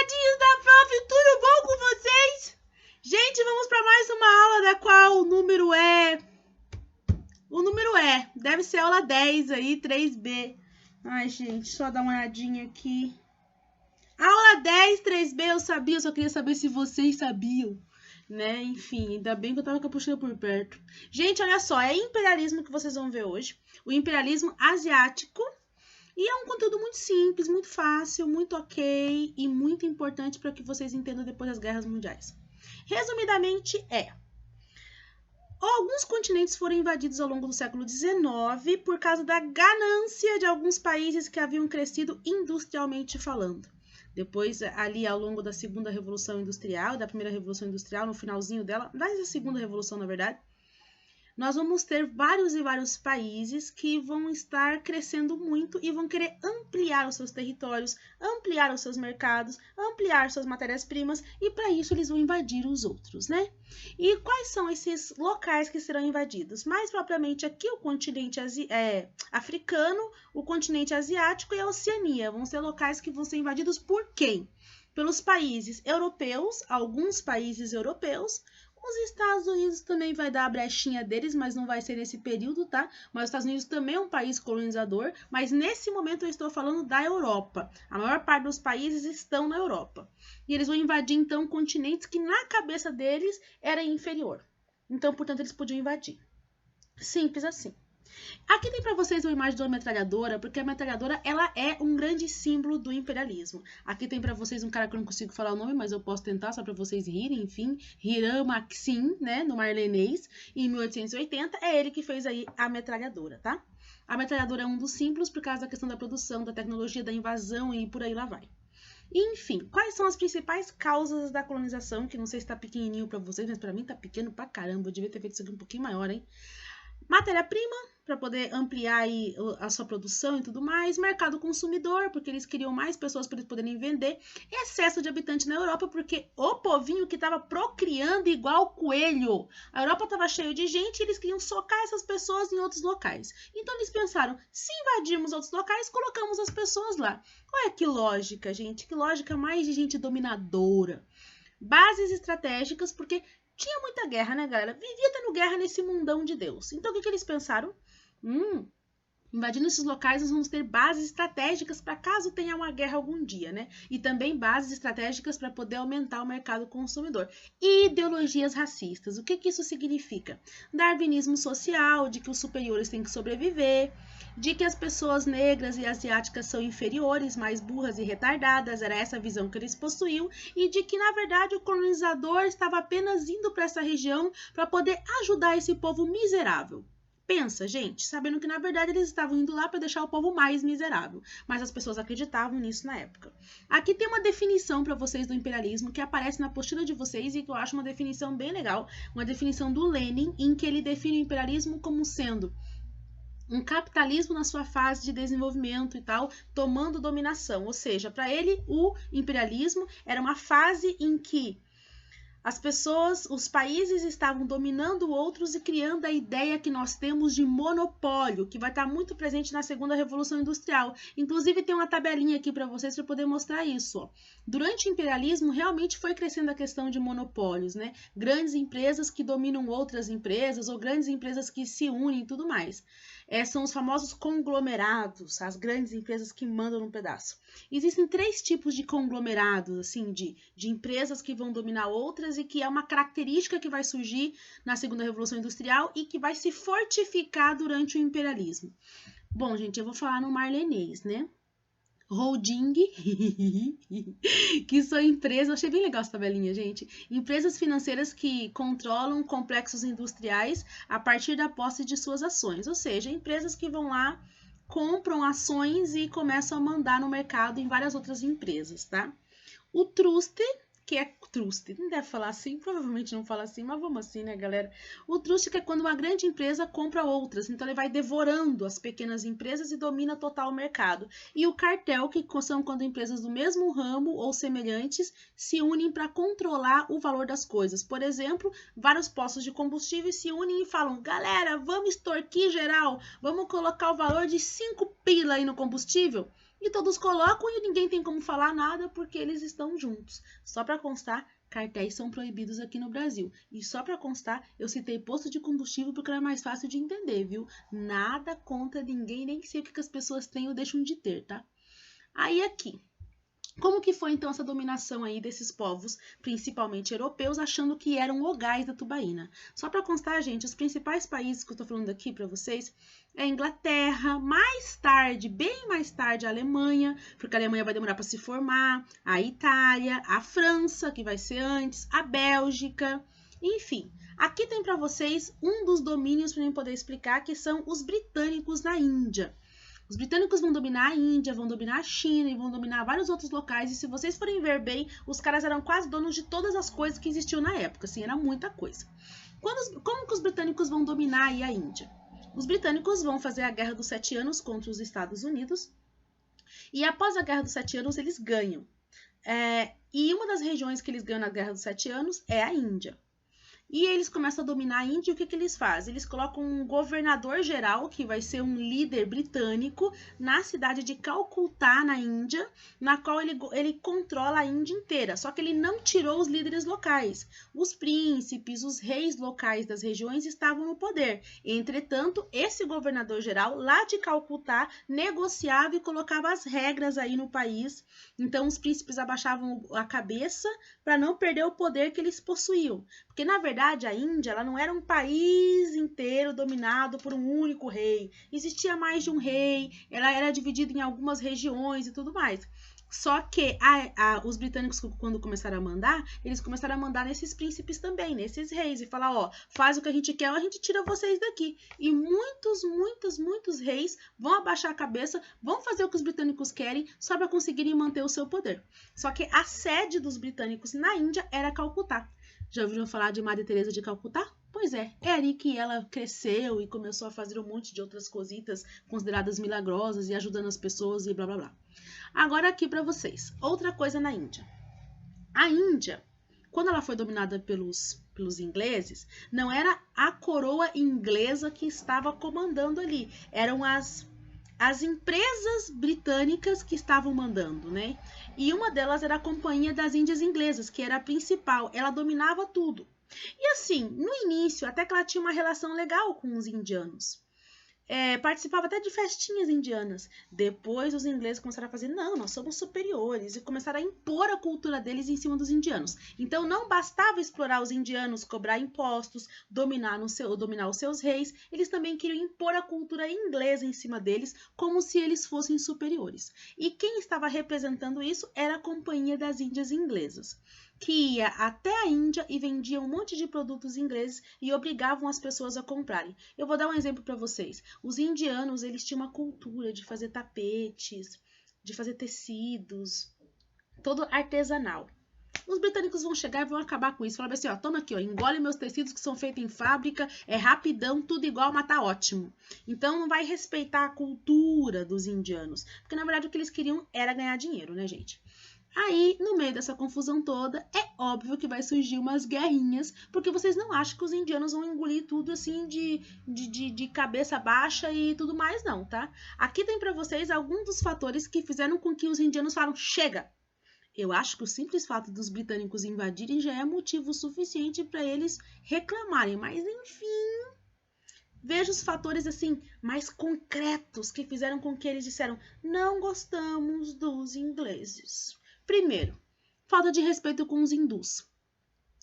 Alugadinhos da prof, tudo bom com vocês? Gente, vamos para mais uma aula da qual o número é... deve ser aula 10 aí, 3B. Ai, gente, só dar uma olhadinha aqui. Aula 10, 3B, eu sabia, eu só queria saber se vocês sabiam, né? Enfim, ainda bem que eu tava com a apostila por perto. Gente, olha só, é imperialismo que vocês vão ver hoje. O imperialismo asiático. E é um conteúdo muito simples, muito fácil, muito ok e muito importante para que vocês entendam depois das guerras mundiais. Resumidamente, alguns continentes foram invadidos ao longo do século XIX por causa da ganância de alguns países que haviam crescido industrialmente falando. Depois, ali ao longo da segunda revolução industrial, da primeira revolução industrial, no finalzinho dela, da segunda revolução, na verdade, nós vamos ter vários e vários países que vão estar crescendo muito e vão querer ampliar os seus territórios, ampliar os seus mercados, ampliar suas matérias-primas e para isso eles vão invadir os outros, né? E quais são esses locais que serão invadidos? Mais propriamente aqui o continente africano, o continente asiático e a Oceania. Vão ser locais que vão ser invadidos por quem? Pelos países europeus, alguns países europeus. Os Estados Unidos também vai dar a brechinha deles, mas não vai ser nesse período, tá? Mas os Estados Unidos também é um país colonizador, mas nesse momento eu estou falando da Europa. A maior parte dos países estão na Europa. E eles vão invadir, então, continentes que na cabeça deles era inferior. Então, portanto, eles podiam invadir. Simples assim. Aqui tem para vocês uma imagem de uma metralhadora, porque a metralhadora ela é um grande símbolo do imperialismo. Aqui tem para vocês um cara que eu não consigo falar o nome, mas eu posso tentar só para vocês rirem, enfim. Hiram Maxim, né, no marlenês, em 1880, é ele que fez aí a metralhadora, tá? A metralhadora é um dos símbolos por causa da questão da produção, da tecnologia, da invasão e por aí lá vai. Enfim, quais são as principais causas da colonização, que não sei se tá pequenininho para vocês, mas para mim tá pequeno pra caramba, eu devia ter feito isso aqui um pouquinho maior, hein? Matéria-prima, para poder ampliar aí a sua produção e tudo mais. Mercado consumidor, porque eles queriam mais pessoas para eles poderem vender. Excesso de habitantes na Europa, porque o povinho que estava procriando igual coelho. A Europa estava cheia de gente e eles queriam socar essas pessoas em outros locais. Então eles pensaram, se invadirmos outros locais, colocamos as pessoas lá. Olha que lógica, gente. Que lógica mais de gente dominadora. Bases estratégicas, porque... tinha muita guerra, né, galera? Vivia tendo guerra nesse mundão de Deus. Então, o que eles pensaram? Invadindo esses locais, nós vamos ter bases estratégicas para caso tenha uma guerra algum dia, né? E também bases estratégicas para poder aumentar o mercado consumidor. E ideologias racistas. O que isso significa? Darwinismo social, de que os superiores têm que sobreviver, de que as pessoas negras e asiáticas são inferiores, mais burras e retardadas, era essa a visão que eles possuíam, e de que, na verdade, o colonizador estava apenas indo para essa região para poder ajudar esse povo miserável. Pensa, gente, sabendo que, na verdade, eles estavam indo lá para deixar o povo mais miserável, mas as pessoas acreditavam nisso na época. Aqui tem uma definição para vocês do imperialismo que aparece na apostila de vocês e que eu acho uma definição bem legal, uma definição do Lenin, em que ele define o imperialismo como sendo um capitalismo na sua fase de desenvolvimento e tal, tomando dominação. Ou seja, para ele, o imperialismo era uma fase em que as pessoas, os países estavam dominando outros e criando a ideia que nós temos de monopólio, que vai estar muito presente na segunda revolução industrial. Inclusive tem uma tabelinha aqui para vocês para poder mostrar isso. Ó. Durante o imperialismo, realmente foi crescendo a questão de monopólios, né? Grandes empresas que dominam outras empresas ou grandes empresas que se unem e tudo mais. São os famosos conglomerados, as grandes empresas que mandam num pedaço. Existem 3 tipos de conglomerados, assim, de empresas que vão dominar outras e que é uma característica que vai surgir na segunda revolução industrial e que vai se fortificar durante o imperialismo. Bom, gente, eu vou falar no marlenês, né? Holding, que são empresas, eu achei bem legal essa tabelinha, gente. Empresas financeiras que controlam complexos industriais a partir da posse de suas ações, ou seja, empresas que vão lá, compram ações e começam a mandar no mercado em várias outras empresas, tá? O trust, que é trust, não deve falar assim, provavelmente não fala assim, mas vamos assim, né, galera? O trust que é quando uma grande empresa compra outras, então ele vai devorando as pequenas empresas e domina total o mercado. E o cartel, que são quando empresas do mesmo ramo ou semelhantes se unem para controlar o valor das coisas. Por exemplo, vários postos de combustível se unem e falam, galera, vamos extorquir geral, vamos colocar o valor de 5 pila aí no combustível. E todos colocam e ninguém tem como falar nada porque eles estão juntos. Só para constar, cartéis são proibidos aqui no Brasil. E só para constar, eu citei posto de combustível porque era mais fácil de entender, viu? Nada contra ninguém, nem sei o que as pessoas têm ou deixam de ter, tá? Aí aqui, como que foi então essa dominação aí desses povos, principalmente europeus, achando que eram ogais da tubaína? Só para constar, gente, os principais países que eu estou falando aqui para vocês é a Inglaterra, mais tarde, bem mais tarde, a Alemanha, porque a Alemanha vai demorar para se formar, a Itália, a França, que vai ser antes, a Bélgica, enfim. Aqui tem para vocês um dos domínios para eu poder explicar, que são os britânicos na Índia. Os britânicos vão dominar a Índia, vão dominar a China e vão dominar vários outros locais. E se vocês forem ver bem, os caras eram quase donos de todas as coisas que existiam na época. Assim, era muita coisa. Como que os britânicos vão dominar aí a Índia? Os britânicos vão fazer a Guerra dos 7 Anos contra os Estados Unidos. E após a Guerra dos 7 Anos, eles ganham. E uma das regiões que eles ganham na Guerra dos 7 Anos é a Índia. E eles começam a dominar a Índia e o que eles fazem? Eles colocam um governador geral, que vai ser um líder britânico, na cidade de Calcutá, na Índia, na qual ele controla a Índia inteira. Só que ele não tirou os líderes locais. Os príncipes, os reis locais das regiões estavam no poder. Entretanto, esse governador geral, lá de Calcutá, negociava e colocava as regras aí no país. Então, os príncipes abaixavam a cabeça para não perder o poder que eles possuíam. Porque, na verdade, a Índia ela não era um país inteiro dominado por um único rei. Existia mais de um rei, ela era dividida em algumas regiões e tudo mais. Só que os britânicos, quando começaram a mandar, eles começaram a mandar nesses príncipes também, nesses reis, e falar, ó, faz o que a gente quer ou a gente tira vocês daqui. E muitos reis vão abaixar a cabeça, vão fazer o que os britânicos querem, só para conseguirem manter o seu poder. Só que a sede dos britânicos na Índia era Calcutá. Já ouviram falar de Madre Teresa de Calcutá? Pois é ali que ela cresceu e começou a fazer um monte de outras cositas consideradas milagrosas e ajudando as pessoas e blá blá blá. Agora aqui para vocês, outra coisa na Índia. A Índia, quando ela foi dominada pelos ingleses, não era a coroa inglesa que estava comandando ali, eram as empresas britânicas que estavam mandando, né? E uma delas era a Companhia das Índias Inglesas, que era a principal. Ela dominava tudo. E assim, no início, até que ela tinha uma relação legal com os indianos. Participava até de festinhas indianas. Depois os ingleses começaram a fazer, não, nós somos superiores, e começaram a impor a cultura deles em cima dos indianos. Então não bastava explorar os indianos, cobrar impostos, dominar os seus reis, eles também queriam impor a cultura inglesa em cima deles, como se eles fossem superiores. E quem estava representando isso era a Companhia das Índias Inglesas, que ia até a Índia e vendia um monte de produtos ingleses e obrigavam as pessoas a comprarem. Eu vou dar um exemplo para vocês. Os indianos, eles tinham uma cultura de fazer tapetes, de fazer tecidos, todo artesanal. Os britânicos vão chegar e vão acabar com isso. Falar assim, ó, toma aqui, ó, engole meus tecidos que são feitos em fábrica, é rapidão, tudo igual, mas tá ótimo. Então não vai respeitar a cultura dos indianos, porque na verdade o que eles queriam era ganhar dinheiro, né, gente? Aí, no meio dessa confusão toda, é óbvio que vai surgir umas guerrinhas, porque vocês não acham que os indianos vão engolir tudo assim de cabeça baixa e tudo mais, não, tá? Aqui tem pra vocês alguns dos fatores que fizeram com que os indianos falam, chega! Eu acho que o simples fato dos britânicos invadirem já é motivo suficiente para eles reclamarem, mas enfim... Veja os fatores assim mais concretos que fizeram com que eles disseram, não gostamos dos ingleses. Primeiro, falta de respeito com os hindus.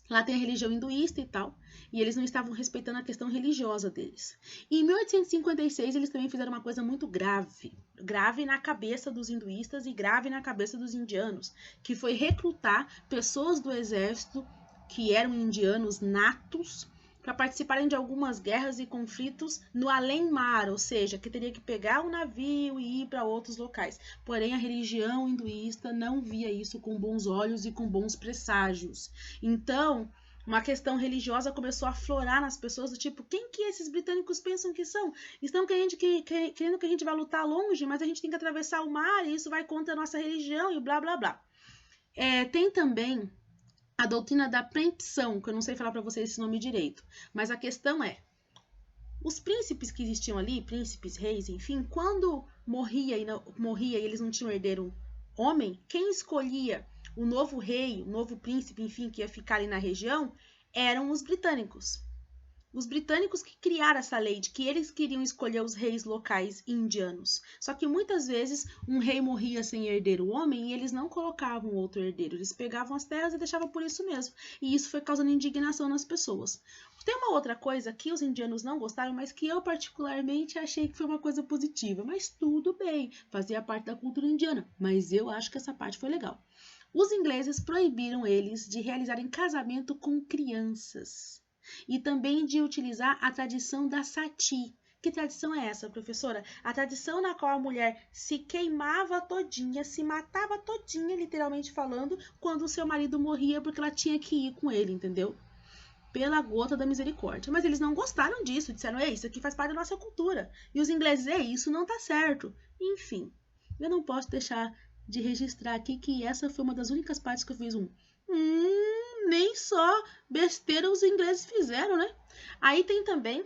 Lá tem a religião hinduísta e tal, e eles não estavam respeitando a questão religiosa deles. E em 1856, eles também fizeram uma coisa muito grave. Grave na cabeça dos hinduístas e grave na cabeça dos indianos, que foi recrutar pessoas do exército que eram indianos natos, para participarem de algumas guerras e conflitos no além-mar, ou seja, que teria que pegar um navio e ir para outros locais. Porém, a religião hinduísta não via isso com bons olhos e com bons presságios. Então, uma questão religiosa começou a aflorar nas pessoas, do tipo, quem que esses britânicos pensam que são? Estão querendo que a gente vá lutar longe, mas a gente tem que atravessar o mar e isso vai contra a nossa religião e blá, blá, blá. Tem também a doutrina da preempção, que eu não sei falar para vocês esse nome direito, mas a questão é, os príncipes que existiam ali, príncipes, reis, enfim, quando morria e eles não tinham herdeiro homem, quem escolhia o novo rei, o novo príncipe, enfim, que ia ficar ali na região, eram os britânicos. Os britânicos que criaram essa lei de que eles queriam escolher os reis locais indianos. Só que muitas vezes um rei morria sem herdeiro homem e eles não colocavam outro herdeiro. Eles pegavam as terras e deixavam por isso mesmo. E isso foi causando indignação nas pessoas. Tem uma outra coisa que os indianos não gostaram, mas que eu particularmente achei que foi uma coisa positiva. Mas tudo bem, fazia parte da cultura indiana. Mas eu acho que essa parte foi legal. Os ingleses proibiram eles de realizarem casamento com crianças. E também de utilizar a tradição da sati. Que tradição é essa, professora? A tradição na qual a mulher se queimava todinha, se matava todinha, literalmente falando, quando o seu marido morria porque ela tinha que ir com ele, entendeu? Pela gota da misericórdia. Mas eles não gostaram disso, disseram, isso aqui faz parte da nossa cultura. E os ingleses, isso não tá certo. Enfim, eu não posso deixar de registrar aqui que essa foi uma das únicas partes que eu fiz nem só besteira os ingleses fizeram, né? Aí tem também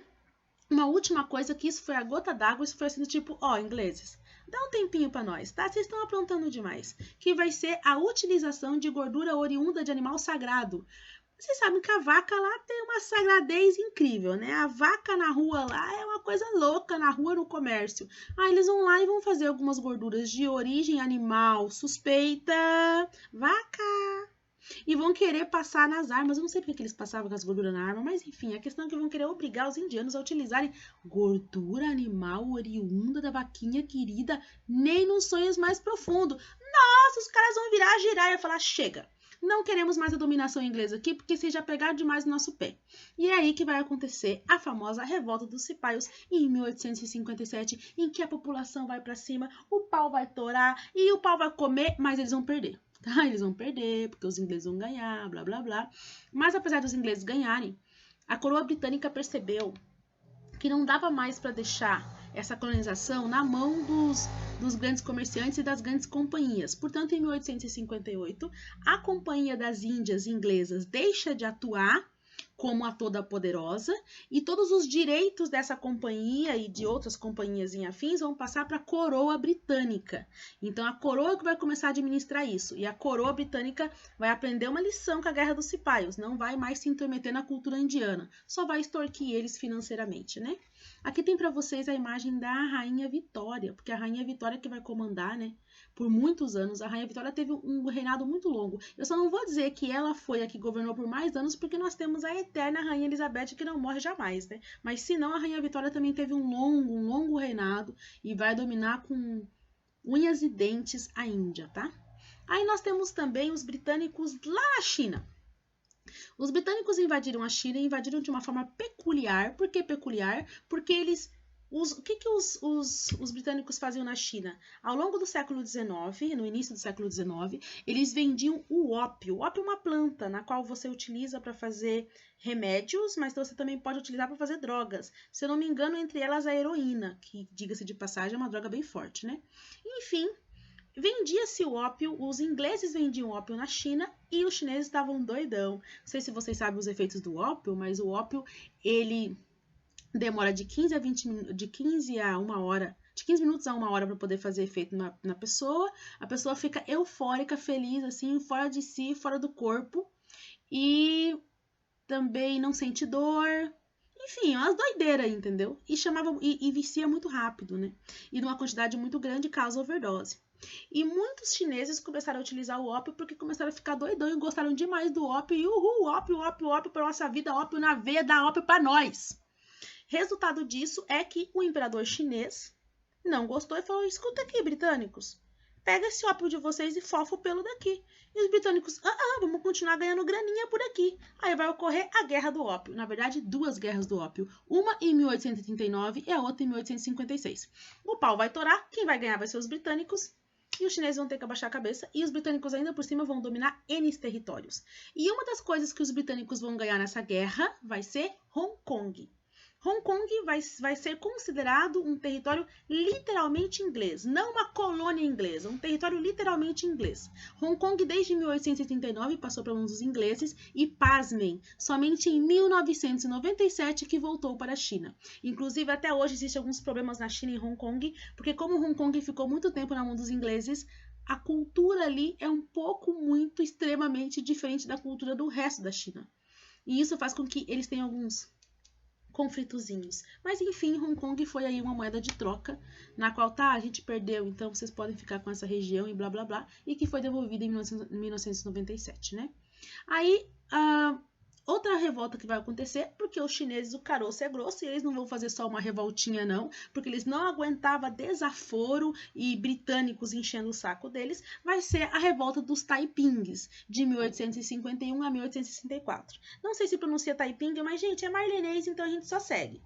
uma última coisa que isso foi a gota d'água, isso foi assim do tipo, ingleses, dá um tempinho pra nós, tá? Vocês estão aprontando demais. Que vai ser a utilização de gordura oriunda de animal sagrado. Vocês sabem que a vaca lá tem uma sagradez incrível, né? A vaca na rua lá é uma coisa louca, na rua, no comércio. Aí eles vão lá e vão fazer algumas gorduras de origem animal suspeita. Vaca! E vão querer passar nas armas. Eu não sei porque que eles passavam as gorduras na arma, mas enfim, a questão é que vão querer obrigar os indianos a utilizarem gordura animal oriunda da vaquinha querida, nem nos sonhos mais profundos. Nossa, os caras vão virar, girar e falar, chega, não queremos mais a dominação inglesa aqui, porque vocês já pegaram demais no nosso pé. E é aí que vai acontecer a famosa revolta dos cipaios em 1857, em que a população vai para cima, o pau vai torar e o pau vai comer, mas eles vão perder. Tá? Eles vão perder, porque os ingleses vão ganhar, blá, blá, blá. Mas apesar dos ingleses ganharem, a coroa britânica percebeu que não dava mais para deixar essa colonização na mão dos grandes comerciantes e das grandes companhias. Portanto, em 1858, a Companhia das Índias Inglesas deixa de atuar como a toda poderosa, e todos os direitos dessa companhia e de outras companhias em afins vão passar para a coroa britânica. Então a coroa que vai começar a administrar isso, e a coroa britânica vai aprender uma lição com a Guerra dos Cipaios, não vai mais se intrometer na cultura indiana, só vai extorquir eles financeiramente, né? Aqui tem para vocês a imagem da Rainha Vitória, porque a Rainha Vitória que vai comandar, né? Por muitos anos, a Rainha Vitória teve um reinado muito longo. Eu só não vou dizer que ela foi a que governou por mais anos, porque nós temos a eterna Rainha Elizabeth, que não morre jamais, né? Mas se não, a Rainha Vitória também teve um longo reinado e vai dominar com unhas e dentes a Índia, tá? Aí nós temos também os britânicos lá na China. Os britânicos invadiram a China e invadiram de uma forma peculiar. Por que peculiar? Porque eles... O que os britânicos faziam na China? Ao longo do século XIX, no início do século XIX, eles vendiam o ópio. O ópio é uma planta na qual você utiliza para fazer remédios, mas você também pode utilizar para fazer drogas. Se eu não me engano, entre elas a heroína, que, diga-se de passagem, é uma droga bem forte, né? Enfim, vendia-se o ópio, os ingleses vendiam ópio na China e os chineses estavam doidão. Não sei se vocês sabem os efeitos do ópio, mas o ópio, ele... demora de 15 minutos a uma hora para poder fazer efeito na pessoa. A pessoa fica eufórica, feliz, assim, fora de si, fora do corpo. E também não sente dor. Enfim, umas doideiras, entendeu? E vicia muito rápido, né? E numa quantidade muito grande causa overdose. E muitos chineses começaram a utilizar o ópio porque começaram a ficar doidão e gostaram demais do ópio. E ópio para nossa vida, ópio na veia, dá ópio para nós. Resultado disso é que o imperador chinês não gostou e falou, escuta aqui, britânicos, pega esse ópio de vocês e fofa o pelo daqui. E os britânicos, vamos continuar ganhando graninha por aqui. Aí vai ocorrer a Guerra do Ópio. Na verdade, duas guerras do ópio. Uma em 1839 e a outra em 1856. O pau vai torar, quem vai ganhar vai ser os britânicos. E os chineses vão ter que abaixar a cabeça. E os britânicos ainda por cima vão dominar N territórios. E uma das coisas que os britânicos vão ganhar nessa guerra vai ser Hong Kong. Hong Kong vai ser considerado um território literalmente inglês, não uma colônia inglesa, um território literalmente inglês. Hong Kong, desde 1839, passou para mãos dos ingleses e, pasmem, somente em 1997 que voltou para a China. Inclusive, até hoje existem alguns problemas na China e em Hong Kong, porque como Hong Kong ficou muito tempo na mão dos ingleses, a cultura ali é um pouco, muito, extremamente diferente da cultura do resto da China. E isso faz com que eles tenham alguns conflitozinhos. Mas enfim, Hong Kong foi aí uma moeda de troca, na qual a gente perdeu, então vocês podem ficar com essa região e blá blá blá, e que foi devolvida em 1997, né? Aí, outra revolta que vai acontecer, porque os chineses, o caroço é grosso, e eles não vão fazer só uma revoltinha não, porque eles não aguentavam desaforo e britânicos enchendo o saco deles, vai ser a revolta dos Taipings, de 1851 a 1864. Não sei se pronuncia Taiping, mas gente, é marlenês, então a gente só segue.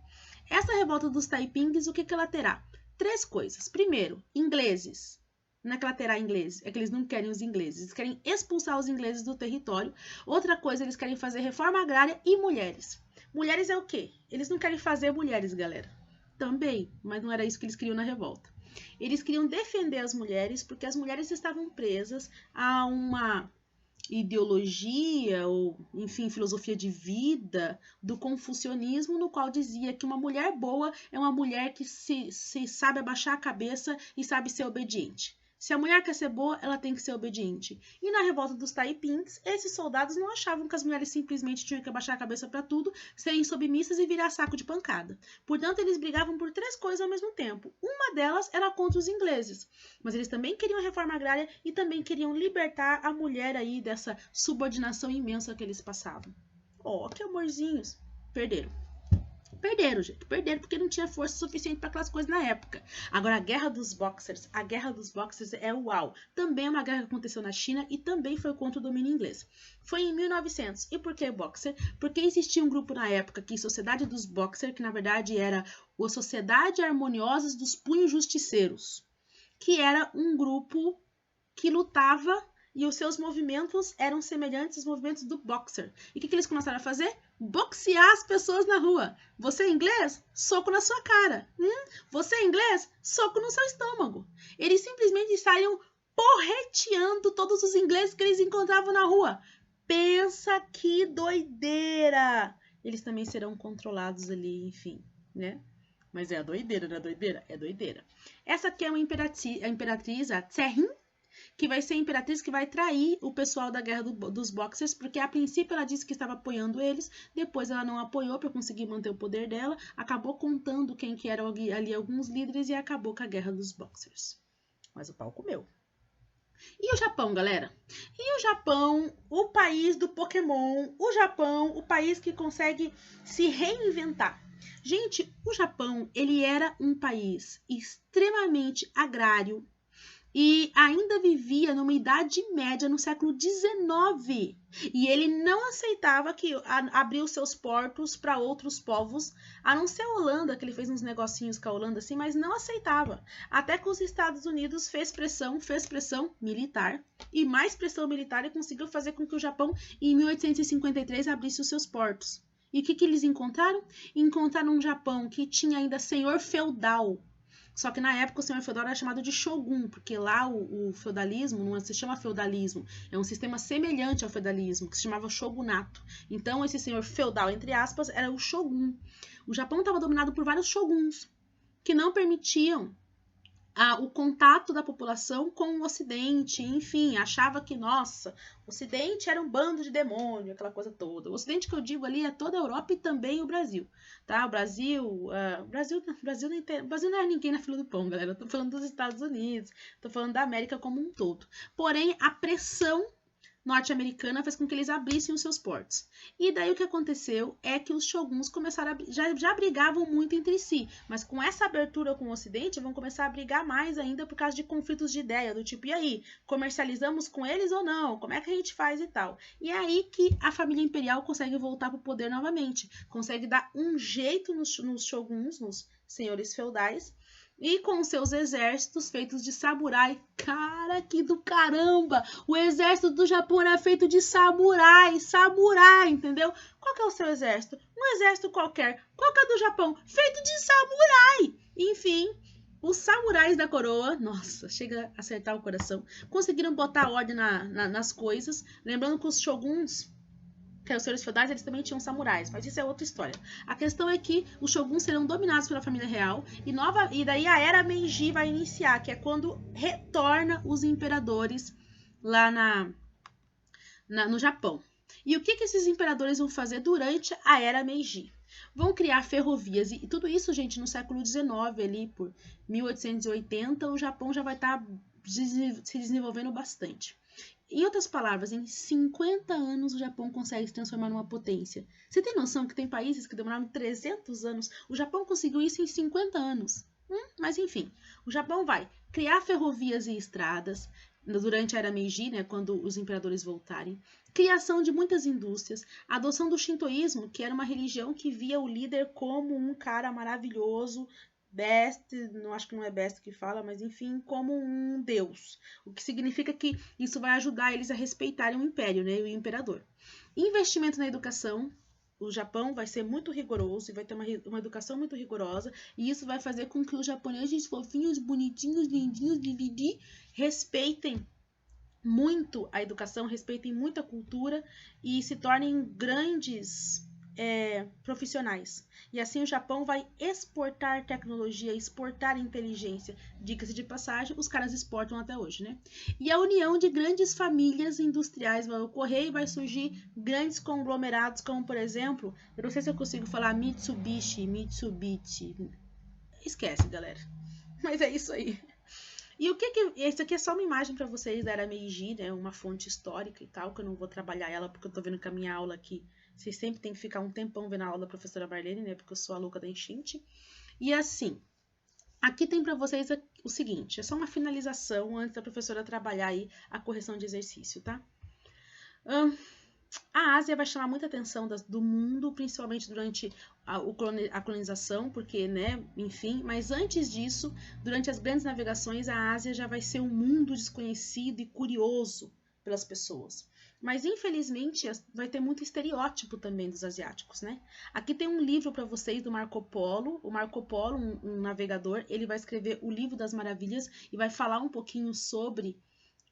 Essa revolta dos Taipings, o que ela terá? 3 coisas. Primeiro, ingleses. Não é que ela terá ingleses, é que eles não querem os ingleses. Eles querem expulsar os ingleses do território. Outra coisa, eles querem fazer reforma agrária e mulheres. Mulheres é o quê? Eles não querem fazer mulheres, galera. Também, mas não era isso que eles queriam na revolta. Eles queriam defender as mulheres porque as mulheres estavam presas a uma ideologia ou, enfim, filosofia de vida do confucionismo, no qual dizia que uma mulher boa é uma mulher que se sabe abaixar a cabeça e sabe ser obediente. Se a mulher quer ser boa, ela tem que ser obediente. E na revolta dos Taipings, esses soldados não achavam que as mulheres simplesmente tinham que abaixar a cabeça para tudo, serem submissas e virar saco de pancada. Portanto, eles brigavam por 3 coisas ao mesmo tempo. Uma delas era contra os ingleses. Mas eles também queriam a reforma agrária e também queriam libertar a mulher aí dessa subordinação imensa que eles passavam. Ó, que amorzinhos. Perderam, gente. Perderam porque não tinha força suficiente para aquelas coisas na época. Agora, a Guerra dos Boxers é uau. Também é uma guerra que aconteceu na China e também foi contra o domínio inglês. Foi em 1900. E por que Boxer? Porque existia um grupo na época que Sociedade dos Boxer, que na verdade era a Sociedade Harmoniosa dos Punhos Justiceiros, que era um grupo que lutava e os seus movimentos eram semelhantes aos movimentos do boxer. E o que eles começaram a fazer? Boxear as pessoas na rua. Você é inglês? Soco na sua cara. Você é inglês? Soco no seu estômago. Eles simplesmente saíam porreteando todos os ingleses que eles encontravam na rua. Pensa que doideira! Eles também serão controlados ali, enfim, né? Mas é a doideira, não é doideira? É doideira. Essa aqui é a imperatriz, a Tsehin, que vai ser a imperatriz que vai trair o pessoal da guerra dos Boxers, porque a princípio ela disse que estava apoiando eles, depois ela não apoiou para conseguir manter o poder dela, acabou contando quem que eram ali alguns líderes e acabou com a guerra dos Boxers. Mas o pau comeu. E o Japão, galera? E o Japão, o país do Pokémon, o Japão, o país que consegue se reinventar. Gente, o Japão, ele era um país extremamente agrário, e ainda vivia numa Idade Média no século XIX. E ele não aceitava que abrir os seus portos para outros povos, a não ser a Holanda, que ele fez uns negocinhos com a Holanda assim, mas não aceitava. Até que os Estados Unidos fez pressão militar, e mais pressão militar e conseguiu fazer com que o Japão, em 1853, abrisse os seus portos. E o que eles encontraram? Encontraram um Japão que tinha ainda senhor feudal. Só que na época o senhor feudal era chamado de shogun, porque lá o feudalismo não se chama feudalismo, é um sistema semelhante ao feudalismo, que se chamava shogunato. Então esse senhor feudal, entre aspas, era o shogun. O Japão estava dominado por vários shoguns, que não permitiam o contato da população com o Ocidente, enfim, achava que, nossa, o Ocidente era um bando de demônio, aquela coisa toda. O Ocidente que eu digo ali é toda a Europa e também o Brasil, tá? O Brasil não é ninguém na fila do pão, galera. Eu tô falando dos Estados Unidos, tô falando da América como um todo. Porém, a pressão norte-americana fez com que eles abrissem os seus portos. E daí o que aconteceu é que os shoguns começaram já brigavam muito entre si, mas com essa abertura com o Ocidente vão começar a brigar mais ainda por causa de conflitos de ideia, do tipo, e aí, comercializamos com eles ou não? Como é que a gente faz e tal? E é aí que a família imperial consegue voltar para o poder novamente, consegue dar um jeito nos shoguns, nos senhores feudais, e com seus exércitos feitos de samurai. Cara, que do caramba! O exército do Japão era feito de samurai, entendeu? Qual que é o seu exército? um exército qualquer do Japão, feito de samurai. Enfim, os samurais da coroa, nossa, chega a acertar o coração, conseguiram botar ordem nas coisas, lembrando que os shoguns, que eram os senhores feudais, eles também tinham samurais, mas isso é outra história. A questão é que os shoguns serão dominados pela família real e daí a era Meiji vai iniciar, que é quando retorna os imperadores lá no Japão. E o que esses imperadores vão fazer durante a era Meiji? Vão criar ferrovias e tudo isso, gente, no século XIX, ali por 1880, o Japão já vai estar se desenvolvendo bastante. Em outras palavras, em 50 anos o Japão consegue se transformar numa potência. Você tem noção que tem países que demoraram 300 anos? O Japão conseguiu isso em 50 anos. Mas enfim, o Japão vai criar ferrovias e estradas durante a era Meiji, né, quando os imperadores voltarem. Criação de muitas indústrias, adoção do shintoísmo, que era uma religião que via o líder como um cara maravilhoso, best, não acho que não é best que fala, mas enfim, como um deus. O que significa que isso vai ajudar eles a respeitarem o império, né, e o imperador. Investimento na educação. O Japão vai ser muito rigoroso e vai ter uma educação muito rigorosa, e isso vai fazer com que os japoneses fofinhos, bonitinhos, lindinhos, respeitem muito a educação, respeitem muito a cultura e se tornem grandes profissionais. E assim o Japão vai exportar tecnologia, exportar inteligência. Diga-se de passagem, os caras exportam até hoje, né? E a união de grandes famílias industriais vai ocorrer e vai surgir grandes conglomerados, como por exemplo, eu não sei se eu consigo falar Mitsubishi. Esquece, galera. Mas é isso aí. E o que esse aqui é só uma imagem para vocês da era Meiji, né? Uma fonte histórica e tal, que eu não vou trabalhar ela porque eu tô vendo que a minha aula aqui, vocês sempre tem que ficar um tempão vendo a aula da professora Marlene, né? Porque eu sou a louca da enchente. E assim, aqui tem para vocês o seguinte, é só uma finalização antes da professora trabalhar aí a correção de exercício, tá? A Ásia vai chamar muita atenção do mundo, principalmente durante a colonização, porque, né, enfim, mas antes disso, durante as grandes navegações, a Ásia já vai ser um mundo desconhecido e curioso pelas pessoas. Mas, infelizmente, vai ter muito estereótipo também dos asiáticos, né? Aqui tem um livro para vocês do Marco Polo. O Marco Polo, um navegador, ele vai escrever o Livro das Maravilhas e vai falar um pouquinho sobre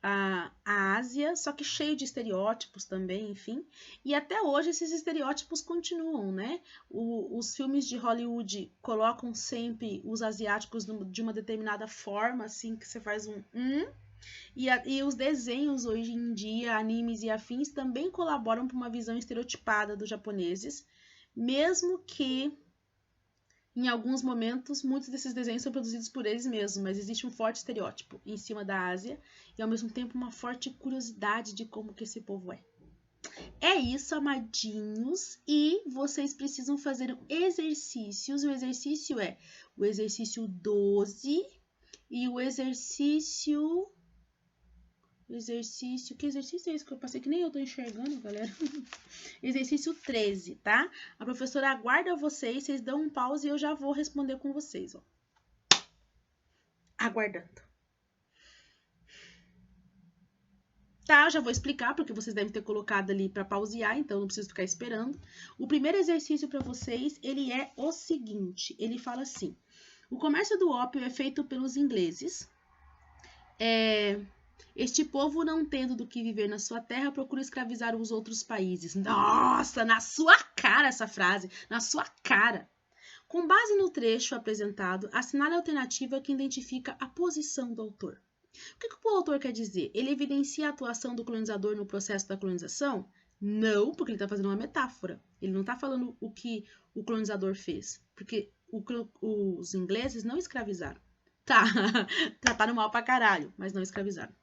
a Ásia, só que cheio de estereótipos também, enfim. E até hoje esses estereótipos continuam, né? Os filmes de Hollywood colocam sempre os asiáticos de uma determinada forma, assim, que você faz e os desenhos hoje em dia, animes e afins, também colaboram para uma visão estereotipada dos japoneses, mesmo que em alguns momentos, muitos desses desenhos são produzidos por eles mesmos, mas existe um forte estereótipo em cima da Ásia e, ao mesmo tempo, uma forte curiosidade de como que esse povo é. É isso, amadinhos, e vocês precisam fazer exercícios. O exercício é o exercício 12 e o exercício... Que exercício é esse que eu passei que nem eu tô enxergando, galera? Exercício 13, tá? A professora aguarda vocês dão um pause e eu já vou responder com vocês, ó. Aguardando. Tá, já vou explicar, porque vocês devem ter colocado ali para pausear, então não preciso ficar esperando. O primeiro exercício para vocês, ele é o seguinte, ele fala assim: o comércio do ópio é feito pelos ingleses. Este povo, não tendo do que viver na sua terra, procura escravizar os outros países. Nossa, na sua cara essa frase, na sua cara. Com base no trecho apresentado, assinale a alternativa que identifica a posição do autor. O que o autor quer dizer? Ele evidencia a atuação do colonizador no processo da colonização? Não, porque ele está fazendo uma metáfora. Ele não está falando o que o colonizador fez, porque os ingleses não escravizaram. Tá, trataram mal pra caralho, mas não escravizaram.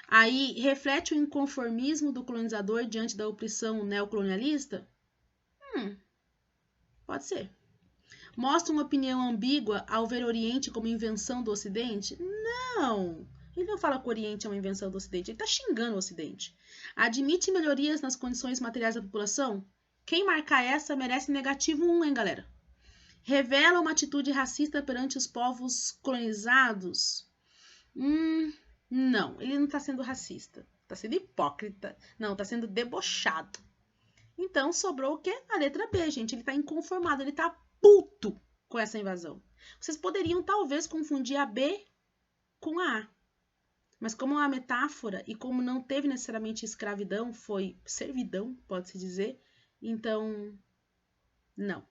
Aí, reflete o inconformismo do colonizador diante da opressão neocolonialista? Pode ser. Mostra uma opinião ambígua ao ver o Oriente como invenção do Ocidente? Não. Ele não fala que o Oriente é uma invenção do Ocidente, ele está xingando o Ocidente. Admite melhorias nas condições materiais da população? Quem marcar essa merece negativo 1, hein, galera? Revela uma atitude racista perante os povos colonizados? Não, ele não está sendo racista. Está sendo hipócrita. Não, está sendo debochado. Então, sobrou o quê? A letra B, gente. Ele tá inconformado, ele tá puto com essa invasão. Vocês poderiam, talvez, confundir a B com a A. Mas como é uma metáfora e como não teve necessariamente escravidão, foi servidão, pode-se dizer, então, não.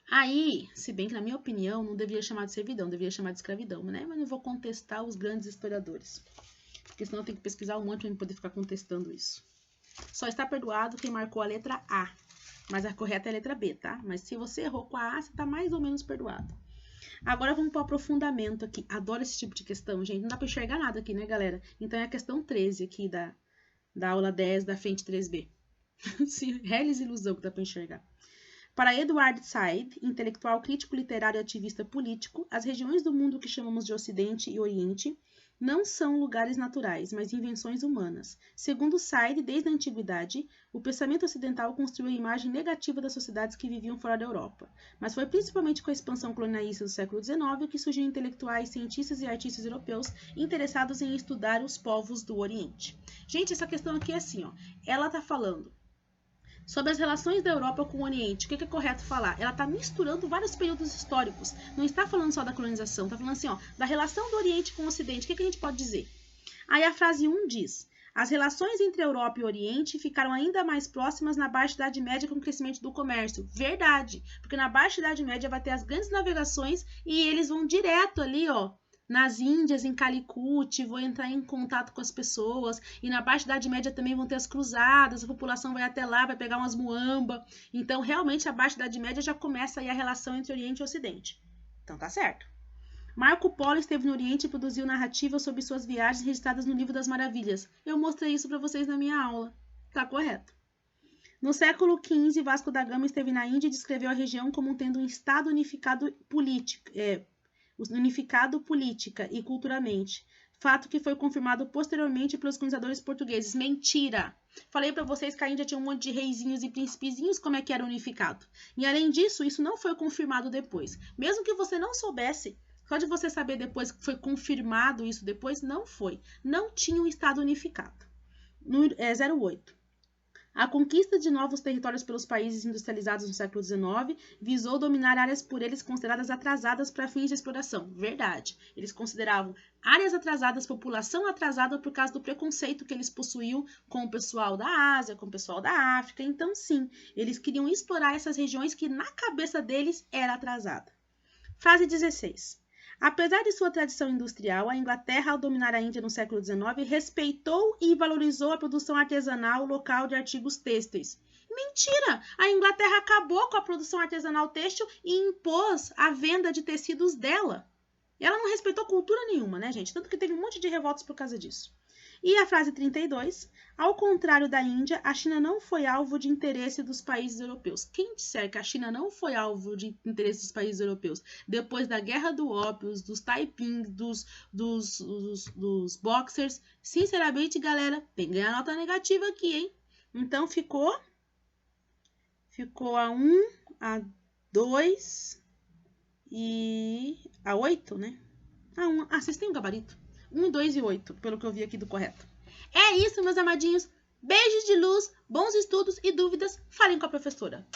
Aí, se bem que na minha opinião, não deveria chamar de servidão, deveria chamar de escravidão, né? Mas não vou contestar os grandes historiadores, porque senão eu tenho que pesquisar um monte para poder ficar contestando isso. Só está perdoado quem marcou a letra A, mas a correta é a letra B, tá? Mas se você errou com a A, você está mais ou menos perdoado. Agora vamos para o aprofundamento aqui. Adoro esse tipo de questão, gente. Não dá para enxergar nada aqui, né, galera? Então é a questão 13 aqui da aula 10 da frente 3B. Reles ilusão que dá para enxergar. Para Edward Said, intelectual, crítico literário e ativista político, as regiões do mundo que chamamos de Ocidente e Oriente não são lugares naturais, mas invenções humanas. Segundo Said, desde a antiguidade, o pensamento ocidental construiu a imagem negativa das sociedades que viviam fora da Europa. Mas foi principalmente com a expansão colonialista do século XIX que surgiram intelectuais, cientistas e artistas europeus interessados em estudar os povos do Oriente. Gente, essa questão aqui é assim, ó. Ela está falando sobre as relações da Europa com o Oriente. O que é correto falar? Ela está misturando vários períodos históricos. Não está falando só da colonização, está falando assim, ó, da relação do Oriente com o Ocidente. O que a gente pode dizer? Aí a frase 1 diz: as relações entre a Europa e o Oriente ficaram ainda mais próximas na Baixa Idade Média com o crescimento do comércio. Verdade, porque na Baixa Idade Média vai ter as grandes navegações e eles vão direto ali, ó, nas Índias, em Calicut, vão entrar em contato com as pessoas. E na Baixa Idade Média também vão ter as cruzadas, a população vai até lá, vai pegar umas muamba. Então, realmente, a Baixa Idade Média já começa aí a relação entre Oriente e Ocidente. Então, tá certo. Marco Polo esteve no Oriente e produziu narrativas sobre suas viagens registradas no Livro das Maravilhas. Eu mostrei isso para vocês na minha aula. Tá correto. No século XV, Vasco da Gama esteve na Índia e descreveu a região como tendo um estado unificado política e culturalmente, fato que foi confirmado posteriormente pelos colonizadores portugueses. Mentira! Falei para vocês que a Índia tinha um monte de reizinhos e príncipezinhos, como é que era unificado. E além disso, isso não foi confirmado depois. Mesmo que você não soubesse, só de você saber depois que foi confirmado isso depois, não foi. Não tinha um estado unificado. 08. A conquista de novos territórios pelos países industrializados no século XIX visou dominar áreas por eles consideradas atrasadas para fins de exploração. Verdade. Eles consideravam áreas atrasadas, população atrasada por causa do preconceito que eles possuíam com o pessoal da Ásia, com o pessoal da África. Então, sim, eles queriam explorar essas regiões que na cabeça deles era atrasada. Frase 16. Apesar de sua tradição industrial, a Inglaterra, ao dominar a Índia no século XIX, respeitou e valorizou a produção artesanal local de artigos têxteis. Mentira! A Inglaterra acabou com a produção artesanal têxtil e impôs a venda de tecidos dela. Ela não respeitou cultura nenhuma, né, gente? Tanto que teve um monte de revoltas por causa disso. E a frase 32, ao contrário da Índia, a China não foi alvo de interesse dos países europeus. Quem disser que a China não foi alvo de interesse dos países europeus depois da Guerra do Ópio, dos Taiping, dos Boxers, sinceramente, galera, peguei a nota negativa aqui, hein? Então ficou a 1, a 2 e a 8, né? Vocês têm um gabarito? 1, 2 e 8, pelo que eu vi aqui do correto. É isso, meus amadinhos. Beijos de luz, bons estudos e dúvidas, falem com a professora.